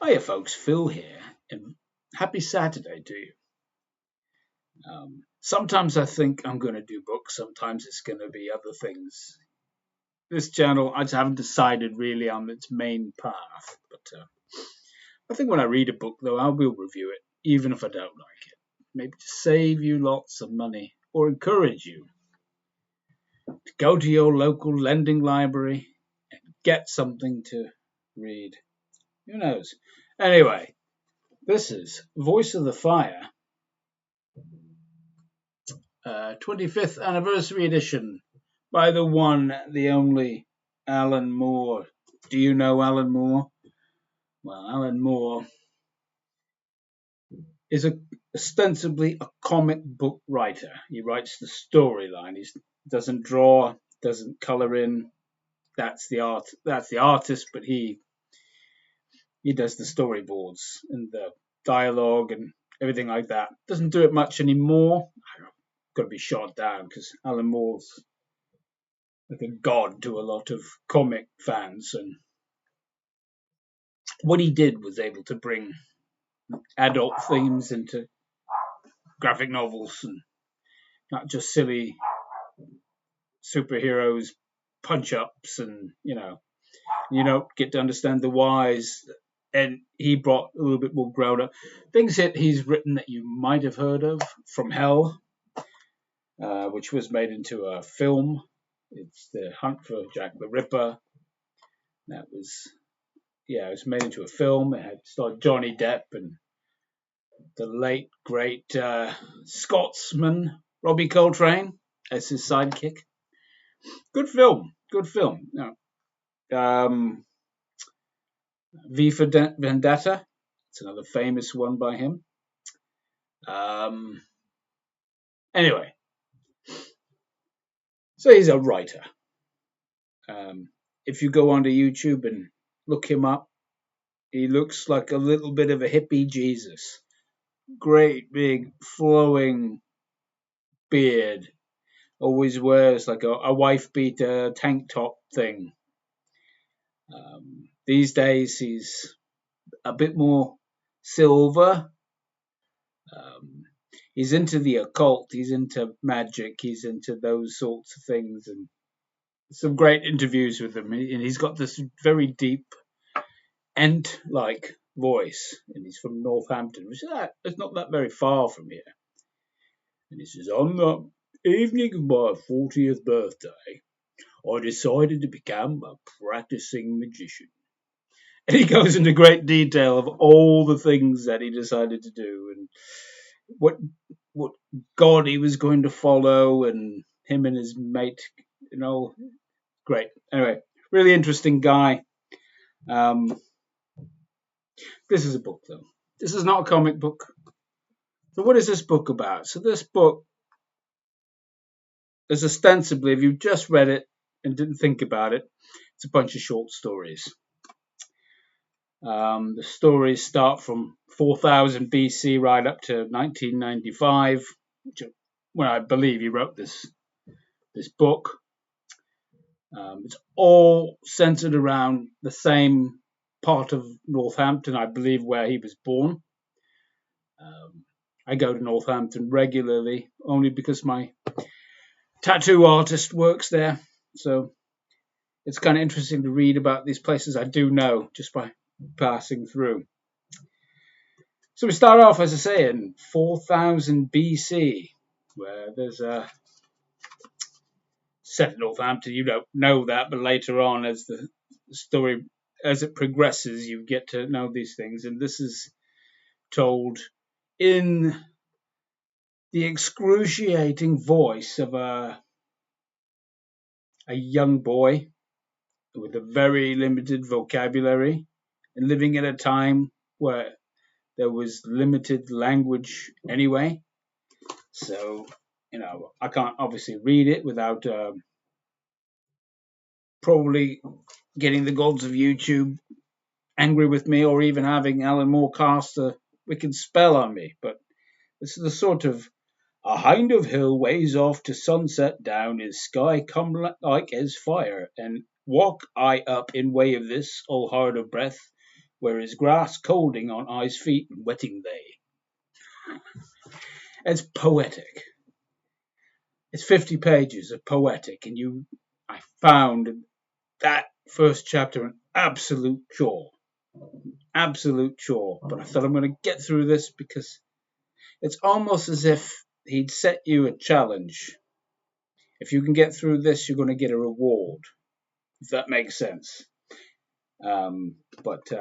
Hiya, folks. Phil here, and happy Saturday to you. Sometimes I think I'm going to do books, sometimes it's going to be other things. This channel, I just haven't decided really on its main path, but I think when I read a book, though, I will review it, even if I don't like it. Maybe to save you lots of money or encourage you to go to your local lending library and get something to read. Who knows? Anyway, this is Voice of the Fire 25th anniversary edition by the one, the only Alan Moore. Do you know Alan Moore? Well, Alan Moore is ostensibly a comic book writer. He writes the storyline. He doesn't draw, doesn't color in. That's the art. That's the artist, but he does the storyboards and the dialogue and everything like that. Doesn't do it much anymore. Got to be shot down because Alan Moore's like a god to a lot of comic fans, and what he did was able to bring adult themes into graphic novels and not just silly superheroes punch ups, and you don't get to understand the whys, and he brought a little bit more grown up things that he's written that you might have heard of. From Hell, which was made into a film. It's The Hunt for Jack the Ripper. That was it was made into a film. It had starred Johnny Depp and the late great Scotsman Robbie Coltrane as his sidekick. Good film. Good film. V for Vendetta. It's another famous one by him. Anyway, so he's a writer. If you go onto YouTube and look him up, he looks like a little bit of a hippie Jesus. Great big flowing beard. Always wears like a wife beater tank top thing. These days he's a bit more silver. He's into the occult. He's into magic. He's into those sorts of things, and some great interviews with him. And he's got this very deep Ent-like voice, and he's from Northampton, which is not that very far from here. And he says, on the evening of my 40th birthday, I decided to become a practicing magician. And he goes into great detail of all the things that he decided to do and what god he was going to follow, and him and his mate, great. Anyway, really interesting guy. This is a book, though. This is not a comic book. So what is this book about? So this book is ostensibly, if you just read it and didn't think about it, it's a bunch of short stories. The stories start from 4000 BC right up to 1995, when I believe he wrote this book. It's all centered around the same part of Northampton, I believe, where he was born. I go to Northampton regularly, only because my tattoo artist works there. So it's kind of interesting to read about these places I do know just by passing through. So we start off, as I say, in 4000 BC, where there's a set in Northampton. You don't know that, but later on, as the story, as it progresses, you get to know these things. And this is told in the excruciating voice of a young boy with a very limited vocabulary and living at a time where there was limited language anyway. So, I can't obviously read it without probably getting the gods of YouTube angry with me, or even having Alan Moore cast a wicked spell on me. But it's the sort of a hind of hill ways off to sunset down, his sky come like as fire, and walk I up in way of this, all hard of breath, where is grass colding on ice feet and wetting they. It's poetic. It's 50 pages of poetic, and I found that first chapter an absolute chore. Absolute chore. But I thought I'm going to get through this because it's almost as if he'd set you a challenge. If you can get through this, you're going to get a reward, if that makes sense. But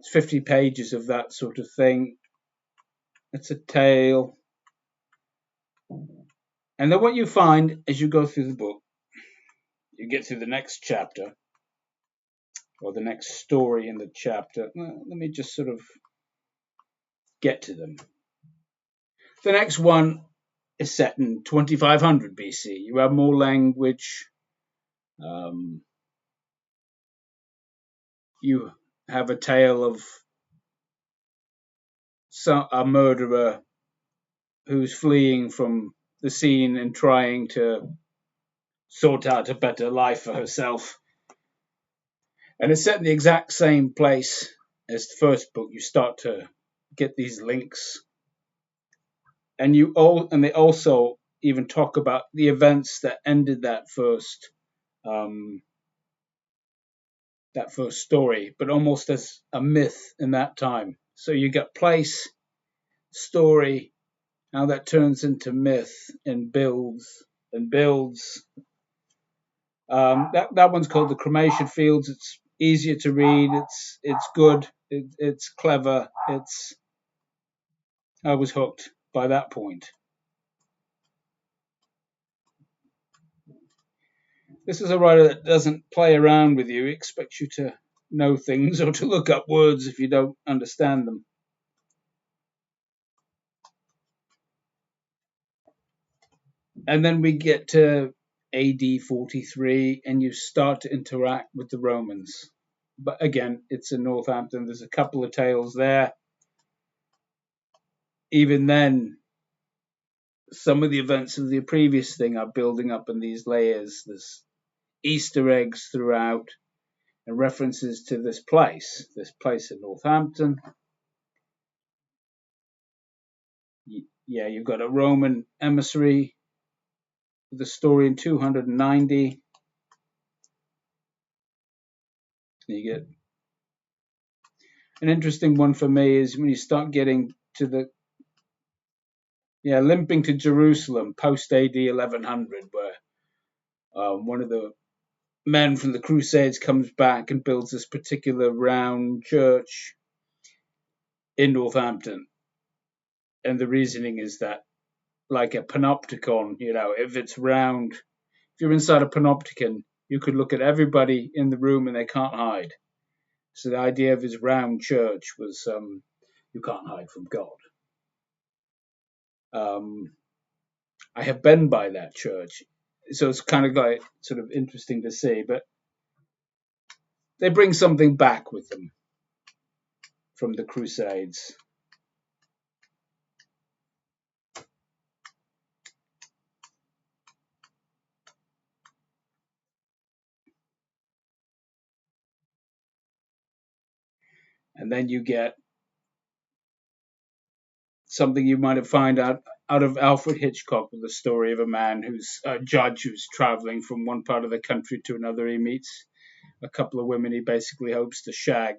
it's 50 pages of that sort of thing. It's a tale. And then what you find as you go through the book, you get to the next chapter, or the next story in the chapter. Well, let me just sort of get to them. The next one is set in 2500 BC. You have more language. You have a tale of a murderer who's fleeing from the scene and trying to sort out a better life for herself. And it's set in the exact same place as the first book. You start to get these links. And they also even talk about the events that ended that first story, but almost as a myth in that time. So you get place, story, how that turns into myth and builds and builds. That one's called The Cremation Fields. It's easier to read. It's good. It's clever. I was hooked by that point. This is a writer that doesn't play around with you. He expects you to know things or to look up words if you don't understand them. And then we get to AD 43 and you start to interact with the Romans. But again, it's in Northampton. There's a couple of tales there. Even then, some of the events of the previous thing are building up in these layers. There's Easter eggs throughout and references to this place in Northampton. Yeah, you've got a Roman emissary with a story in 290. You get an interesting one for me is when you start getting to limping to Jerusalem post AD 1100, where one of the men from the Crusades comes back and builds this particular round church in Northampton. And the reasoning is that, like a panopticon, if it's round, if you're inside a panopticon, you could look at everybody in the room and they can't hide. So the idea of his round church was you can't hide from God. I have been by that church, so it's kind of like sort of interesting to see, but they bring something back with them from the Crusades. And then you get something you might have found out of Alfred Hitchcock, with the story of a man who's a judge who's traveling from one part of the country to another. He meets a couple of women he basically hopes to shag.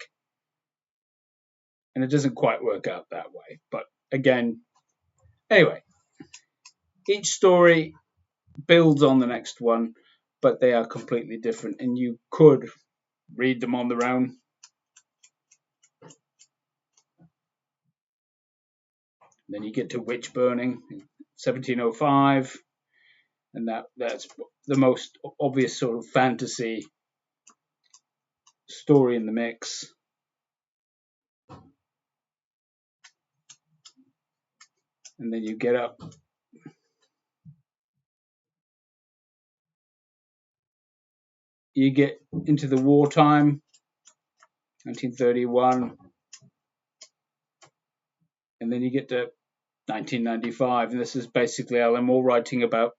And it doesn't quite work out that way. But again, anyway, each story builds on the next one, but they are completely different. And you could read them on their own. Then you get to witch burning in 1705. And that's the most obvious sort of fantasy story in the mix. And then you get up. You get into the wartime, 1931. And then you get to 1995. And this is basically Alan Moore writing about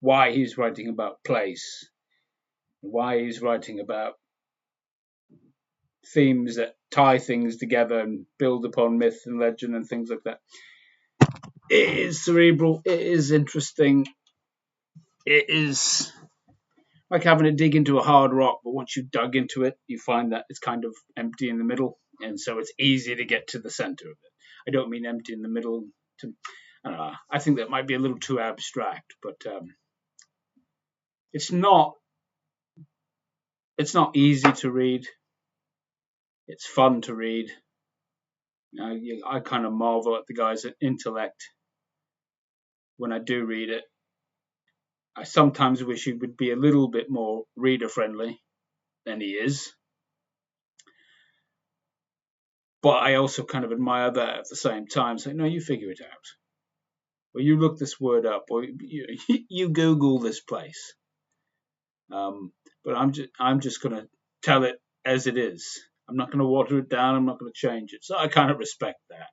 why he's writing about place, why he's writing about themes that tie things together and build upon myth and legend and things like that. It is cerebral. It is interesting. It is like having to dig into a hard rock, but once you've dug into it, you find that it's kind of empty in the middle, and so it's easy to get to the center of it. I don't mean empty in the middle. I don't know. I think that might be a little too abstract, but it's not. It's not easy to read. It's fun to read. I kind of marvel at the guy's intellect when I do read it. I sometimes wish he would be a little bit more reader friendly than he is. But I also kind of admire that at the same time. Say, no, you figure it out. Or you look this word up, or you Google this place. But I'm just going to tell it as it is. I'm not going to water it down. I'm not going to change it. So I kind of respect that.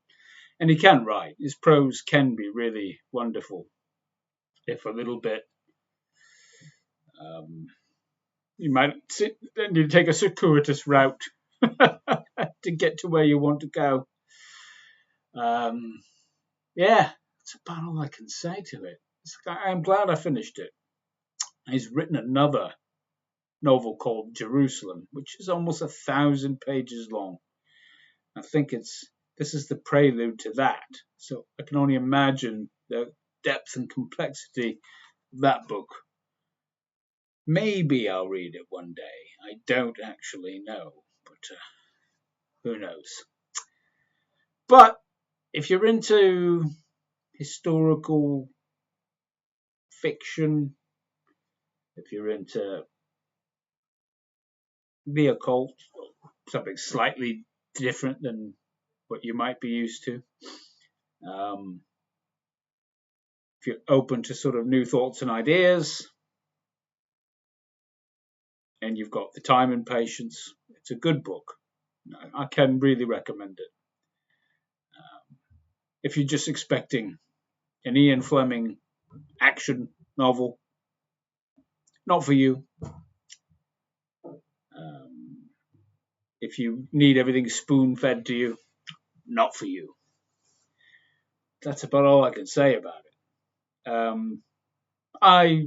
And he can write. His prose can be really wonderful, if a little bit. You might then you take a circuitous route to get to where you want to go. Yeah, that's about all I can say to it. I'm glad I finished it. He's written another novel called Jerusalem, which is almost 1,000 pages long. I think this is the prelude to that. So I can only imagine the depth and complexity of that book. Maybe I'll read it one day. I don't actually know, but who knows? But if you're into historical fiction, if you're into the occult, something slightly different than what you might be used to, if you're open to sort of new thoughts and ideas, and you've got the time and patience, it's a good book. I can really recommend it. If you're just expecting an Ian Fleming action novel, not for you. If you need everything spoon fed to you, not for you. That's about all I can say about it. I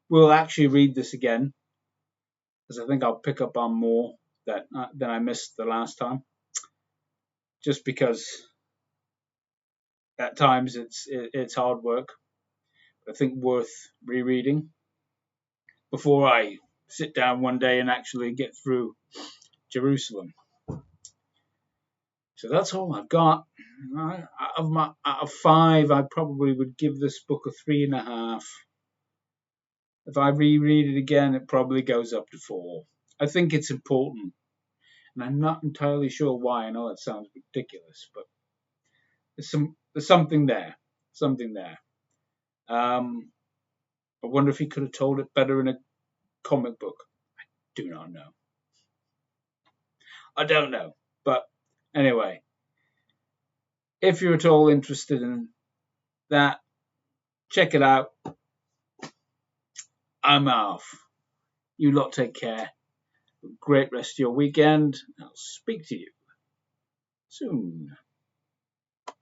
will actually read this again because I think I'll pick up on more than I missed the last time. Just because at times it's hard work, but I think worth rereading before I sit down one day and actually get through Jerusalem. So that's all I've got. Out of 5, I probably would give this book a 3.5. If I reread it again, it probably goes up to 4. I think it's important, and I'm not entirely sure why. I know that sounds ridiculous, but there's something there. Something there. I wonder if he could have told it better in a comic book. I do not know. I don't know. But anyway, if you're at all interested in that, check it out. I'm off. You lot take care. Great rest of your weekend. I'll speak to you soon.